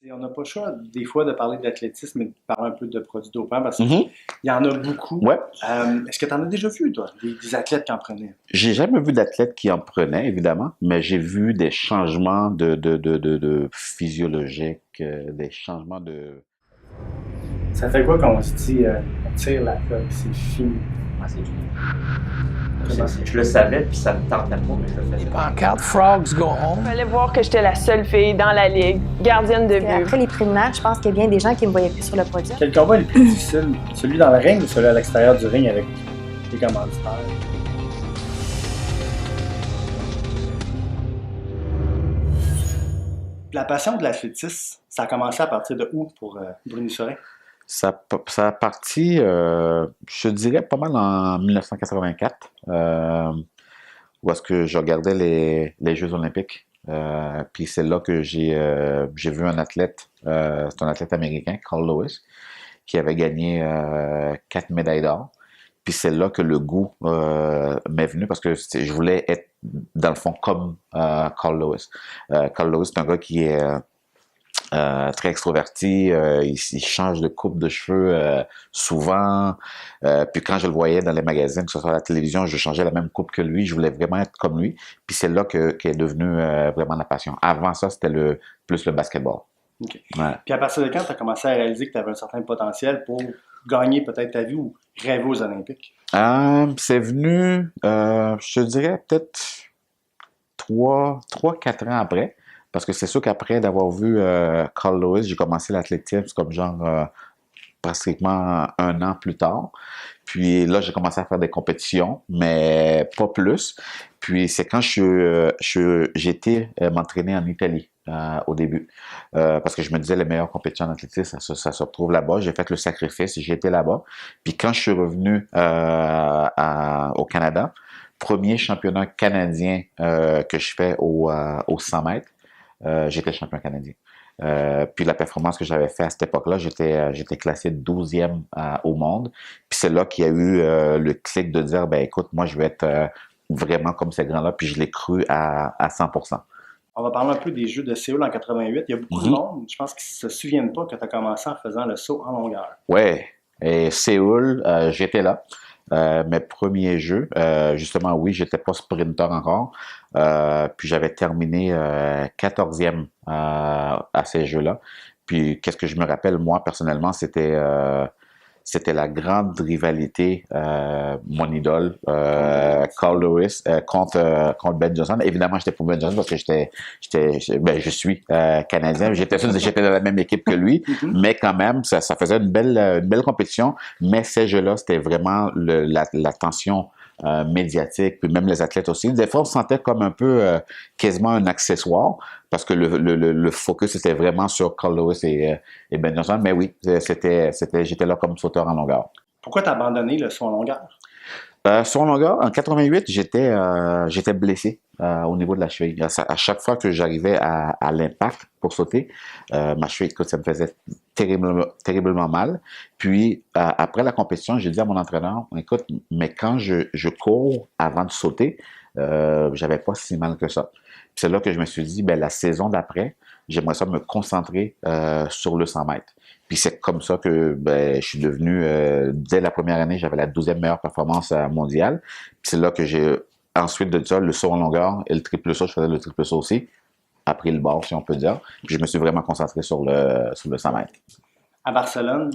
Et on n'a pas le choix, des fois, de parler d'athlétisme et de parler un peu de produits dopants parce qu'il Mhm. y en a beaucoup. Ouais. Est-ce que tu en as déjà vu, toi, des athlètes qui en prenaient? J'ai jamais vu d'athlète qui en prenait, évidemment, mais j'ai vu des changements de physiologiques, des changements de... Ça fait quoi quand on se dit on tire la coque, c'est fini? Ah, c'est fini. Comment? Je le savais, puis ça me tentait pas, mais je le faisais. Pancarte Frogs go home. Il fallait voir que j'étais la seule fille dans la ligue, gardienne de but. Après les préliminaires, je pense qu'il y a bien des gens qui me voyaient plus sur le podium. Quel combat est le plus difficile? Celui dans le ring ou celui à l'extérieur du ring avec les commanditaires? La passion de l'athlétisme, ça a commencé à partir de où pour Bruni Sorin? Ça a parti, je dirais, pas mal en 1984, où est-ce que je regardais les Jeux olympiques. Puis c'est là que j'ai vu un athlète, c'est un athlète américain, Carl Lewis, qui avait gagné 4 médailles d'or. Puis c'est là que le goût m'est venu parce que je voulais être, dans le fond, comme Carl Lewis. Carl Lewis, c'est un gars qui est très extroverti, il change de coupe de cheveux souvent. Puis quand je le voyais dans les magazines, que ce soit à la télévision, je changeais la même coupe que lui. Je voulais vraiment être comme lui. Puis c'est là qu'est devenu vraiment la passion. Avant ça, c'était plus le basketball. OK. Ouais. Puis à partir de quand tu as commencé à réaliser que tu avais un certain potentiel pour gagner peut-être ta vie ou rêver aux Olympiques? C'est venu, je te dirais, peut-être 3-4 ans après. Parce que c'est sûr qu'après d'avoir vu Carl Lewis, j'ai commencé l'athlétisme comme genre pratiquement un an plus tard. Puis là, j'ai commencé à faire des compétitions, mais pas plus. Puis c'est quand j'étais m'entraîner en Italie au début. Parce que je me disais, les meilleures compétitions en athlétisme, ça se retrouve là-bas. J'ai fait le sacrifice, j'ai été là-bas. Puis quand je suis revenu au Canada, premier championnat canadien que je fais au 100 mètres, j'étais champion canadien. Puis la performance que j'avais fait à cette époque-là, j'étais classé 12e au monde. Puis c'est là qu'il y a eu le clic de dire, ben écoute, moi je vais être vraiment comme ces grands-là. Puis je l'ai cru à 100%. On va parler un peu des Jeux de Séoul en 88. Il y a beaucoup de monde, je pense, qui ne se souviennent pas que tu as commencé en faisant le saut en longueur. Ouais. Et Séoul, j'étais là. Mes premiers jeux, justement, oui, j'étais pas sprinter encore. Puis j'avais terminé 14e à ces jeux-là. Puis qu'est-ce que je me rappelle, moi, personnellement, c'était la grande rivalité, mon idole, Carl Lewis, contre Ben Johnson. Évidemment, j'étais pour Ben Johnson parce que je suis Canadien. J'étais dans la même équipe que lui, mais quand même, ça faisait une belle compétition. Mais ces jeux-là, c'était vraiment la tension médiatique, puis même les athlètes aussi. Des fois, on se sentait comme un peu quasiment un accessoire, parce que le focus était vraiment sur Carl Lewis et Ben Johnson. Mais oui, j'étais là comme sauteur en longueur. Pourquoi tu as abandonné le saut en longueur? Sur en longueur, en 88, j'étais blessé au niveau de la cheville. À chaque fois que j'arrivais à l'impact pour sauter, ma cheville, écoute, ça me faisait terriblement mal. Puis, après la compétition, j'ai dit à mon entraîneur, écoute, mais quand je cours avant de sauter, j'avais pas si mal que ça. Puis c'est là que je me suis dit, ben la saison d'après, j'aimerais ça me concentrer sur le 100 mètres. Puis c'est comme ça que je suis devenu, dès la première année, j'avais la 12e meilleure performance mondiale. Puis c'est là que j'ai, ensuite de ça, le saut en longueur et le triple saut, je faisais le triple saut aussi, après le bord, si on peut dire. Puis je me suis vraiment concentré sur le 100 mètres. À Barcelone,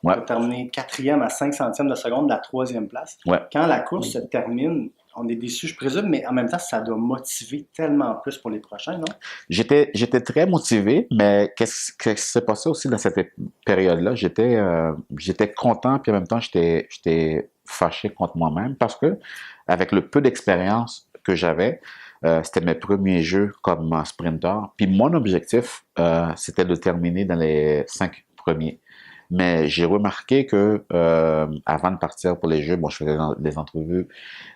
Ouais. tu as terminé 4e à 5 centièmes de seconde de la 3e place. Ouais. Quand la course se termine, on est déçu, je présume, mais en même temps, ça doit motiver tellement plus pour les prochains, non? J'étais très motivé, mais qu'est-ce qui s'est passé aussi dans cette période-là? J'étais content, puis en même temps, j'étais fâché contre moi-même parce que, avec le peu d'expérience que j'avais, c'était mes premiers jeux comme sprinter. Puis mon objectif, c'était de terminer dans les 5 premiers. Mais j'ai remarqué que avant de partir pour les jeux, bon, je faisais des entrevues,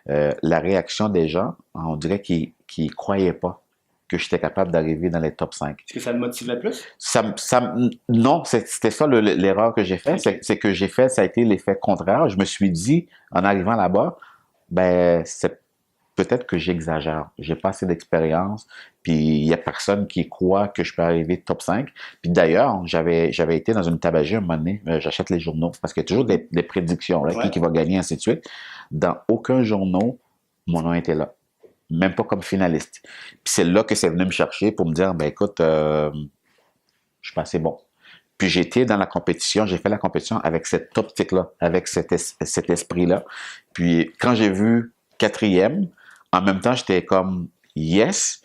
la réaction des gens, on dirait qu'ils croyaient pas que j'étais capable d'arriver dans les top 5. Est-ce que ça te motivait plus? Non, c'était ça l'erreur que j'ai fait. Okay. C'est que j'ai fait, ça a été l'effet contraire. Je me suis dit, en arrivant là-bas, ben peut-être que j'exagère. J'ai pas assez d'expérience, puis il y a personne qui croit que je peux arriver top 5. Puis d'ailleurs, j'avais été dans une tabagie un moment donné, j'achète les journaux, parce qu'il y a toujours des prédictions, là, Ouais. qui va gagner, ainsi de suite. Dans aucun journal, mon nom était là. Même pas comme finaliste. Puis c'est là que c'est venu me chercher pour me dire, ben écoute, je suis pas assez bon. Puis j'étais dans la compétition, j'ai fait la compétition avec cette optique-là, avec cet esprit-là. Puis quand j'ai vu 4e, en même temps, j'étais comme yes.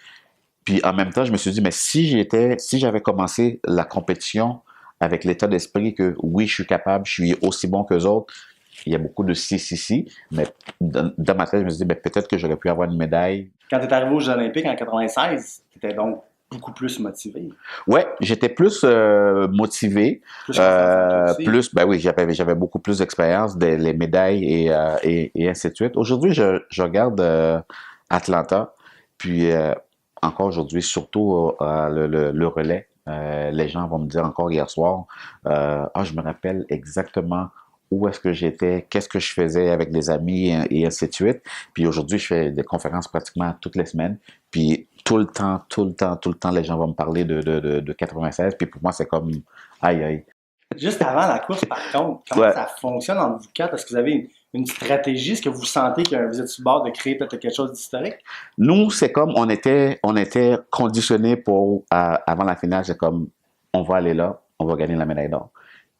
Puis en même temps, je me suis dit, mais si j'avais commencé la compétition avec l'état d'esprit que oui, je suis capable, je suis aussi bon qu'eux autres, il y a beaucoup de si, mais dans ma tête, je me suis dit, ben, peut-être que j'aurais pu avoir une médaille. Quand tu es arrivé aux Jeux olympiques en 96, tu étais donc beaucoup plus motivé. Ouais, j'étais plus motivé, plus, ben oui, j'avais beaucoup plus d'expérience, les médailles et ainsi de suite. Aujourd'hui, je regarde Atlanta, puis encore aujourd'hui, surtout le relais. Les gens vont me dire encore hier soir, je me rappelle exactement où est-ce que j'étais, qu'est-ce que je faisais avec des amis et ainsi de suite. Puis aujourd'hui, je fais des conférences pratiquement toutes les semaines. Puis tout le temps, les gens vont me parler de 96. Puis pour moi, c'est comme aïe. Juste avant la course, par contre, comment ça fonctionne entre vous quatre? Est-ce que vous avez une stratégie? Est-ce que vous sentez que vous êtes sur le bord de créer peut-être quelque chose d'historique? Nous, c'est comme on était conditionnés pour, avant la finale, c'est comme on va aller là, on va gagner la médaille d'or.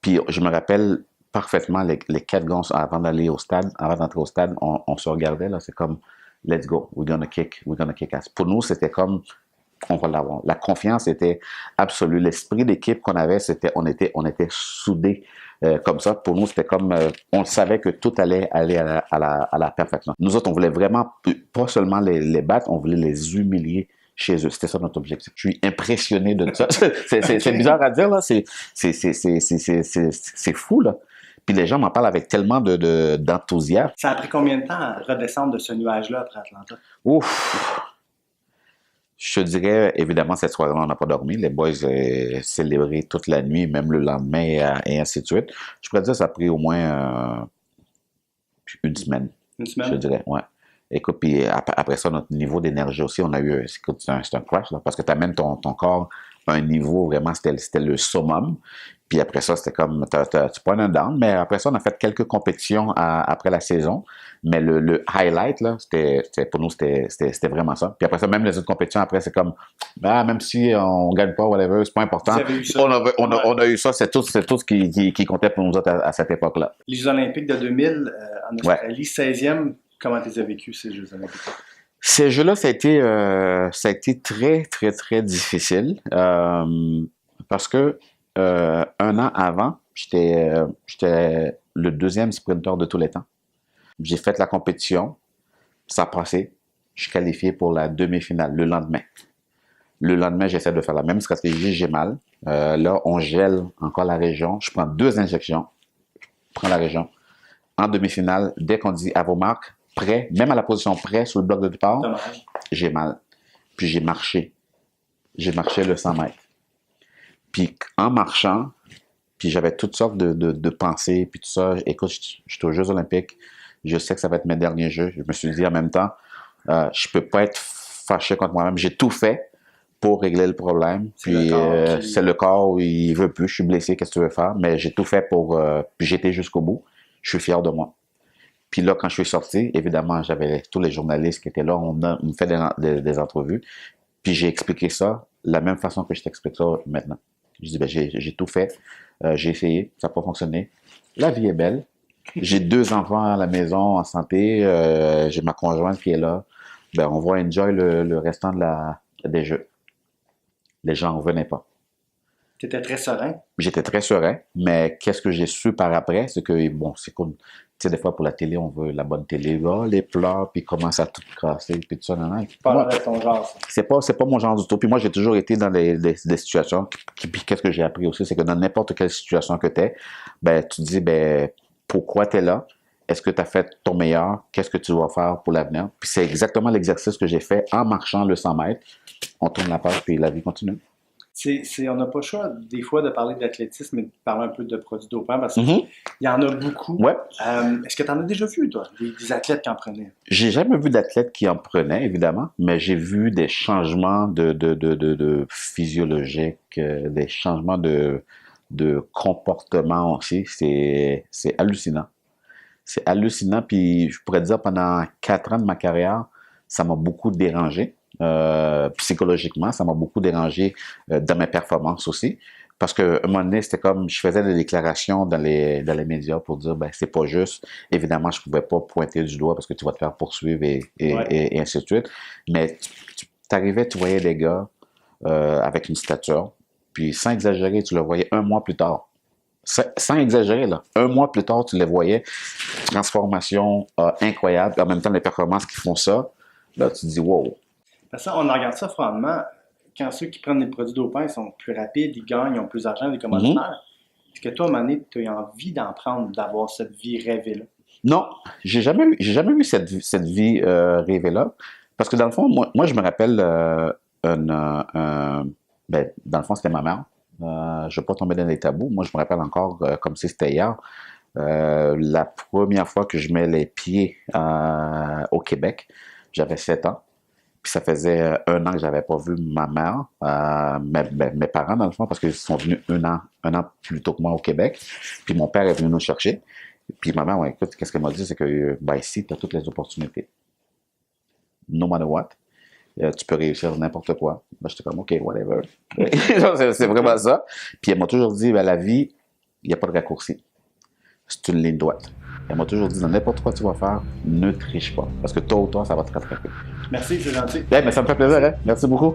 Puis je me rappelle parfaitement les 4 gars avant d'entrer au stade, on se regardait, là, c'est comme let's go, we're gonna kick ass. Pour nous, c'était comme on va l'avoir. La confiance était absolue. L'esprit d'équipe qu'on avait, on était soudés comme ça. Pour nous, c'était comme on savait que tout allait aller à la perfection. Nous autres, on voulait vraiment pas seulement les battre, on voulait les humilier chez eux. C'était ça notre objectif. Je suis impressionné de ça. C'est bizarre à dire, là. C'est fou, là. Puis les gens m'en parlent avec tellement d'enthousiasme. Ça a pris combien de temps à redescendre de ce nuage-là après Atlanta? Ouf! Je te dirais, évidemment, cette soirée-là, on n'a pas dormi. Les boys célébraient toute la nuit, même le lendemain, et ainsi de suite. Je pourrais dire que ça a pris au moins une semaine. Une semaine? Je dirais, ouais. Écoute, puis après ça, notre niveau d'énergie aussi, on a eu, c'est un crash, là, parce que tu amènes ton corps à un niveau, vraiment, c'était le summum. Puis après ça, c'était comme, tu prends un down, mais après ça, on a fait quelques compétitions après la saison. Mais le highlight, là, pour nous, c'était vraiment ça. Puis après ça, même les autres compétitions, après, c'est comme, même si on gagne pas, whatever, c'est pas important. Vous avez eu ça. On a eu ça, c'est tout ce qui comptait pour nous autres à cette époque-là. Les Jeux olympiques de 2000 en Australie, 16e, comment tu les as vécus, ces Jeux olympiques? Ces jeux-là, ça a été très, très, très difficile. Parce que un an avant, j'étais le 2e sprinter de tous les temps. J'ai fait la compétition, ça a passé. Je suis qualifié pour la demi-finale le lendemain. Le lendemain, j'essaie de faire la même stratégie, j'ai mal. Là, on gèle encore la région. Je prends 2 injections. Je prends la région. En demi-finale, dès qu'on dit à vos marques, prêt, même à la position prêt sur le bloc de départ, j'ai mal. Puis j'ai marché. J'ai marché le 100 mètres. Puis en marchant, puis j'avais toutes sortes de pensées, puis tout ça. Écoute, je suis aux Jeux olympiques. Je sais que ça va être mes derniers Jeux. Je me suis dit en même temps, je peux pas être fâché contre moi-même. J'ai tout fait pour régler le problème. Puis c'est le corps où il veut plus. Je suis blessé, qu'est-ce que tu veux faire? Mais j'ai tout fait pour... puis j'étais jusqu'au bout. Je suis fier de moi. Puis là, quand je suis sorti, évidemment, j'avais tous les journalistes qui étaient là. On me fait des entrevues. Puis j'ai expliqué ça de la même façon que je t'explique ça maintenant. Je dis, j'ai tout fait. J'ai essayé. Ça n'a pas fonctionné. La vie est belle. J'ai 2 enfants à la maison en santé. J'ai ma conjointe qui est là. On va enjoy le restant des Jeux. Les gens n'en revenaient pas. Tu étais très serein? J'étais très serein, mais qu'est-ce que j'ai su par après, c'est que, bon, c'est cool. Tu sais, des fois, pour la télé, on veut la bonne télé. Les pleurs, puis commence à tout casser, puis tout ça. Non. Pas ton genre, ça. C'est pas mon genre du tout. Puis moi, j'ai toujours été dans des situations. Puis qu'est-ce que j'ai appris aussi, c'est que dans n'importe quelle situation que tu es, tu te dis, pourquoi tu es là? Est-ce que tu as fait ton meilleur? Qu'est-ce que tu dois faire pour l'avenir? Puis c'est exactement l'exercice que j'ai fait en marchant le 100 mètres. On tourne la page, puis la vie continue. on n'a pas le choix, des fois, de parler d'athlétisme et de parler un peu de produits dopants parce qu'il Mhm. y en a beaucoup. Ouais. Est-ce que tu en as déjà vu, toi, des athlètes qui en prenaient? J'ai jamais vu d'athlète qui en prenait, évidemment, mais j'ai vu des changements de physiologiques, des changements de comportement aussi. C'est hallucinant. C'est hallucinant. Puis je pourrais dire, pendant 4 ans de ma carrière, ça m'a beaucoup dérangé. Psychologiquement, ça m'a beaucoup dérangé dans mes performances aussi. Parce que un moment donné, c'était comme, je faisais des déclarations dans les médias pour dire, ben, c'est pas juste. Évidemment, je pouvais pas pointer du doigt parce que tu vas te faire poursuivre et ainsi de suite. Mais t'arrivais, tu voyais des gars avec une stature, puis sans exagérer, tu le voyais un mois plus tard. Sans exagérer, là. Un mois plus tard, tu les voyais. Transformation incroyable. En même temps, les performances qui font ça, là, tu te dis, wow. Parce que on regarde ça froidement. Quand ceux qui prennent des produits dopants, ils sont plus rapides, ils gagnent, ils ont plus d'argent, des commanditaires. Est-ce que toi, à un moment donné, tu as envie d'en prendre, d'avoir cette vie rêvée-là? Non, j'ai jamais eu cette vie rêvée-là. Parce que dans le fond, moi je me rappelle, ben, dans le fond, c'était ma mère. Je ne vais pas tomber dans les tabous. Moi, je me rappelle encore comme si c'était hier. La première fois que je mets les pieds au Québec, j'avais 7 ans. Puis ça faisait 1 an que j'avais pas vu ma mère, mes parents dans le fond, parce qu'ils sont venus un an plus tôt que moi au Québec. Puis mon père est venu nous chercher. Puis ma mère, ouais, écoute, qu'est-ce qu'elle m'a dit, c'est que ben, ici, tu as toutes les opportunités. No matter what. Tu peux réussir n'importe quoi. Ben, j'étais comme, OK, whatever. C'est vraiment ça. Puis elle m'a toujours dit, ben, la vie, il n'y a pas de raccourci. C'est une ligne droite. Elle m'a toujours dit, dans n'importe quoi tu vas faire, ne triche pas. Parce que tôt ou tard, ça va te rattraper. Merci, c'est gentil. Ouais, mais ça me fait plaisir, hein? Merci beaucoup.